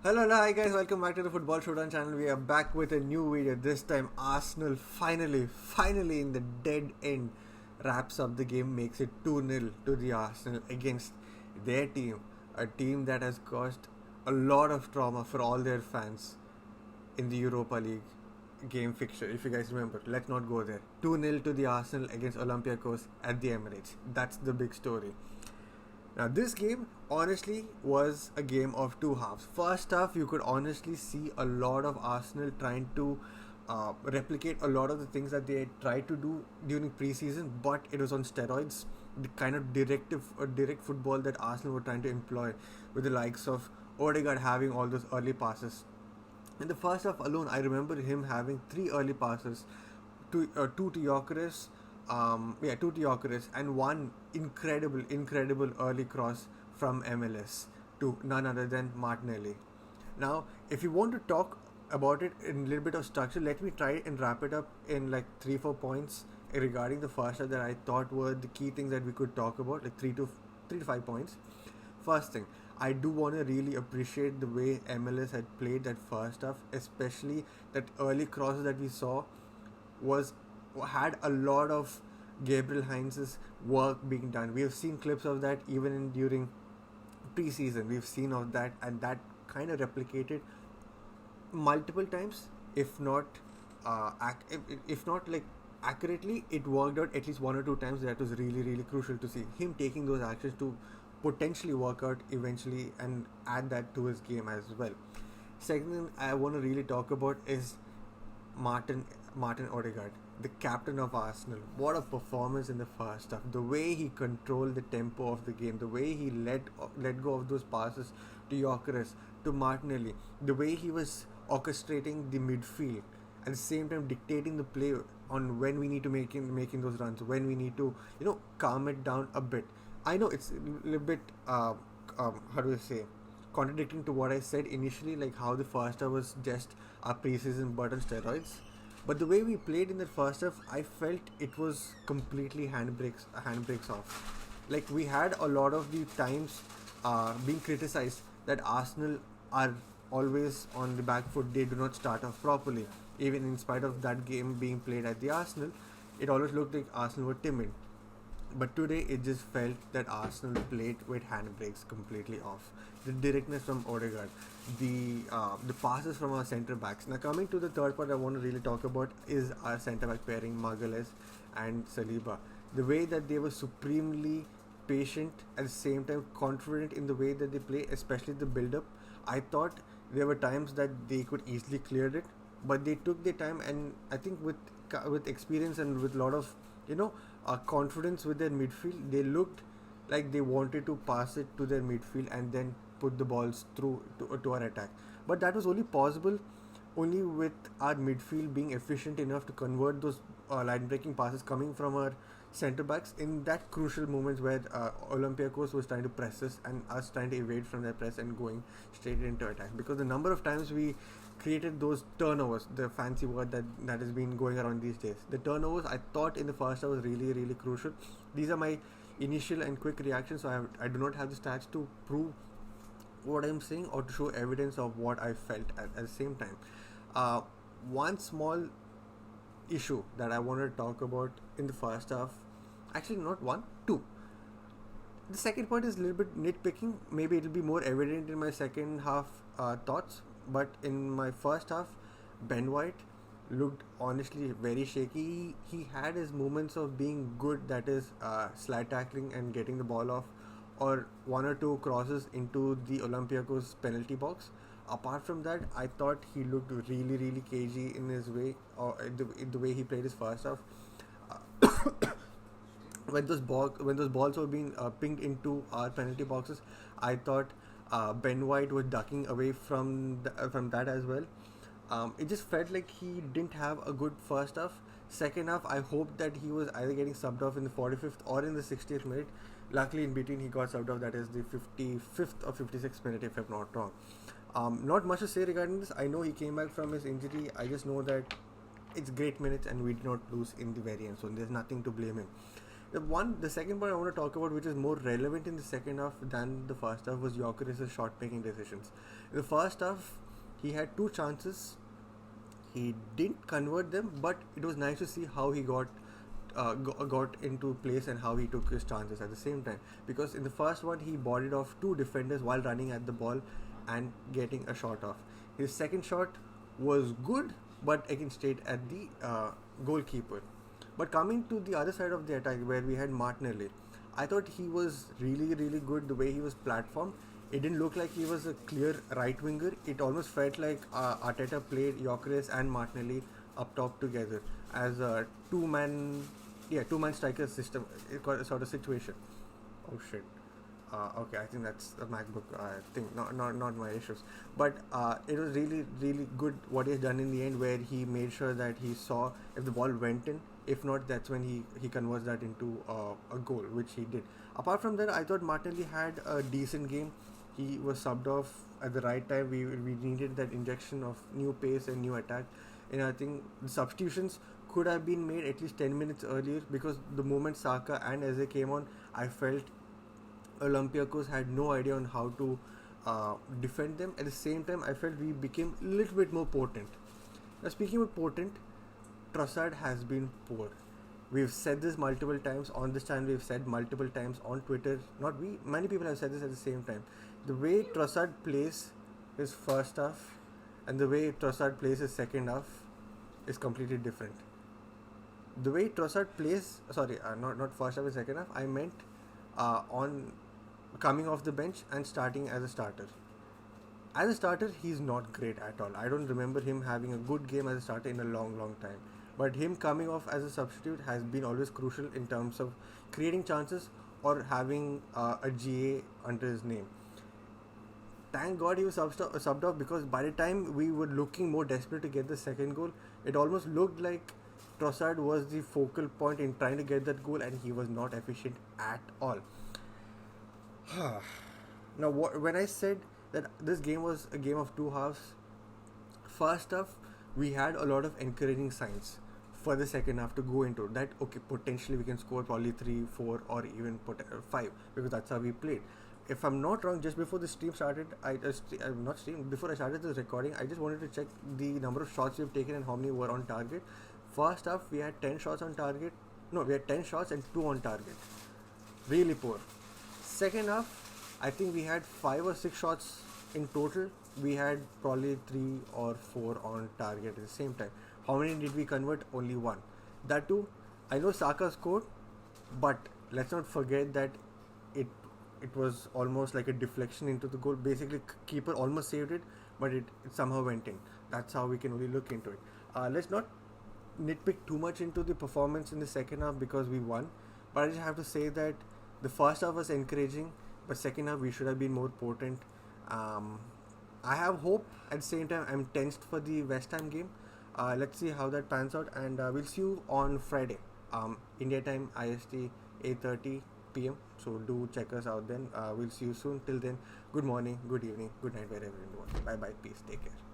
Hello, hi guys, welcome back to the Football Showdown channel. We are back with a new video. This time, Arsenal finally in the dead end wraps up the game, makes it 2-0 to the Arsenal against their team. A team that has caused a lot of trauma for all their fans in the Europa League game fixture. If you guys remember, let's not go there. 2-0 to the Arsenal against Olympiacos at the Emirates. That's the big story. Now, this game honestly was a game of two halves. First half, you could honestly see a lot of Arsenal trying to replicate a lot of the things that they tried to do during preseason, but it was on steroids. The kind of direct football that Arsenal were trying to employ, with the likes of Odegaard having all those early passes. In the first half alone, I remember him having three early passes, two to Gyökeres, two to Gyökeres, and one incredible early cross from MLS to none other than Martinelli. Now, if you want to talk about it in a little bit of structure, let me try and wrap it up in like 3-4 points regarding the first half that I thought were the key things that we could talk about, like 3 to 5 points. First thing, I do want to really appreciate the way MLS had played that first half, especially that early crosses that we saw had a lot of Gabriel Heinz's work being done. We have seen clips of that even during preseason. We've seen of that, and that kind of replicated multiple times, if not like accurately, it worked out at least one or two times. That was really crucial to see him taking those actions to potentially work out eventually and add that to his game as well. Second thing I want to really talk about is Martin Odegaard, the captain of Arsenal. What a performance in the first half. The way he controlled the tempo of the game, the way he let go of those passes to Gyökeres, to Martinelli, the way he was orchestrating the midfield, at the same time dictating the play on when we need to making those runs, when we need to calm it down a bit. I know it's a little bit how do I say, contradicting to what I said initially, like how the first half was just a preseason but on steroids. But the way we played in the first half, I felt it was completely handbrakes off. Like, we had a lot of the times being criticized that Arsenal are always on the back foot. They do not start off properly. Even in spite of that game being played at the Arsenal, it always looked like Arsenal were timid. But today, it just felt that Arsenal played with handbrakes completely off. The directness from Odegaard, the passes from our centre backs. Now, coming to the third part, I want to really talk about is our centre back pairing, Magalhaes and Saliba. The way that they were supremely patient, at the same time confident in the way that they play, especially the build-up. I thought there were times that they could easily clear it, but they took their time, and I think with experience and with a lot of confidence with their midfield, they looked like they wanted to pass it to their midfield and then put the balls through to our attack. But that was only possible only with our midfield being efficient enough to convert those line breaking passes coming from our centre backs in that crucial moments where Olympiacos was trying to press us and us trying to evade from their press and going straight into attack. Because the number of times we created those turnovers, the fancy word that has been going around these days, the turnovers, I thought in the first half was really crucial. These are my initial and quick reactions, so I do not have the stats to prove what I'm saying or to show evidence of what I felt at the same time. One small issue that I wanted to talk about in the first half, actually not one, two. The second point is a little bit nitpicking. Maybe it'll be more evident in my second half thoughts. But in my first half, Ben White looked honestly very shaky. He had his moments of being good, that is slide tackling and getting the ball off, or one or two crosses into the Olympiacos penalty box. Apart from that, I thought he looked really cagey in his way, or the way he played his first half. When those balls were being pinged into our penalty boxes, I thought Ben White was ducking away from that as well. It just felt like he didn't have a good first half. Second half, I hoped that he was either getting subbed off in the 45th or in the 60th minute. Luckily, in between, he got subbed off. That is the 55th or 56th minute, if I'm not wrong. Not much to say regarding this. I know he came back from his injury. I just know that it's great minutes and we did not lose in the very end. So there's nothing to blame him. The second point I want to talk about, which is more relevant in the second half than the first half, was Gyökeres' shot making decisions. In the first half, he had two chances. He didn't convert them, but it was nice to see how he got into place and how he took his chances at the same time. Because in the first one, he bodied off two defenders while running at the ball and getting a shot off. His second shot was good, but again stayed at the goalkeeper. But coming to the other side of the attack, where we had Martinelli, I thought he was really, really good the way he was platformed. It didn't look like he was a clear right winger. It almost felt like Arteta played Gyökeres and Martinelli up top together as a two-man striker system sort of situation. Oh shit. Okay, I think that's the MacBook thing, not my issues. But it was really, really good what he has done in the end, where he made sure that he saw if the ball went in. If not, that's when he converts that into a goal, which he did. Apart from that, I thought Martinelli had a decent game. He was subbed off at the right time. We needed that injection of new pace and new attack. And I think the substitutions could have been made at least 10 minutes earlier, because the moment Saka and Eze came on, I felt Olympiacos had no idea on how to defend them. At the same time, I felt we became a little bit more potent. Now, speaking of potent, Trossard has been poor. We've said this multiple times on this channel. We've said multiple times on Twitter. Not we, many people have said this at the same time. The way Trossard plays his first half and the way Trossard plays his second half is completely different. The way Trossard plays, not first half and second half, I meant on coming off the bench and starting as a starter. As a starter, he's not great at all. I don't remember him having a good game as a starter in a long, long time. But him coming off as a substitute has been always crucial in terms of creating chances or having a GA under his name. Thank God he was subbed off, because by the time we were looking more desperate to get the second goal, it almost looked like Trossard was the focal point in trying to get that goal, and he was not efficient at all. Now, when I said that this game was a game of two halves, first half we had a lot of encouraging signs for the second half to go into that. Okay, potentially we can score probably 3, 4 or even 5, because that's how we played. If I'm not wrong, just before the stream started, before I started this recording, I just wanted to check the number of shots we've taken and how many were on target. First half we had 10 shots on target. No, we had 10 shots and 2 on target. Really poor. Second half, I think we had 5 or 6 shots in total. We had probably 3 or 4 on target at the same time. How many did we convert? Only 1. That too, I know Saka scored, but let's not forget that it was almost like a deflection into the goal. Basically, keeper almost saved it, but it somehow went in. That's how we can only look into it. Let's not nitpick too much into the performance in the second half, because we won. But I just have to say that the first half was encouraging, but second half we should have been more potent. I have hope. At the same time, I'm tensed for the West Ham game. Let's see how that pans out, and we'll see you on Friday, India time, IST 8:30 p.m. So do check us out then. We'll see you soon. Till then, good morning, good evening, good night, wherever you want. Bye bye, peace, take care.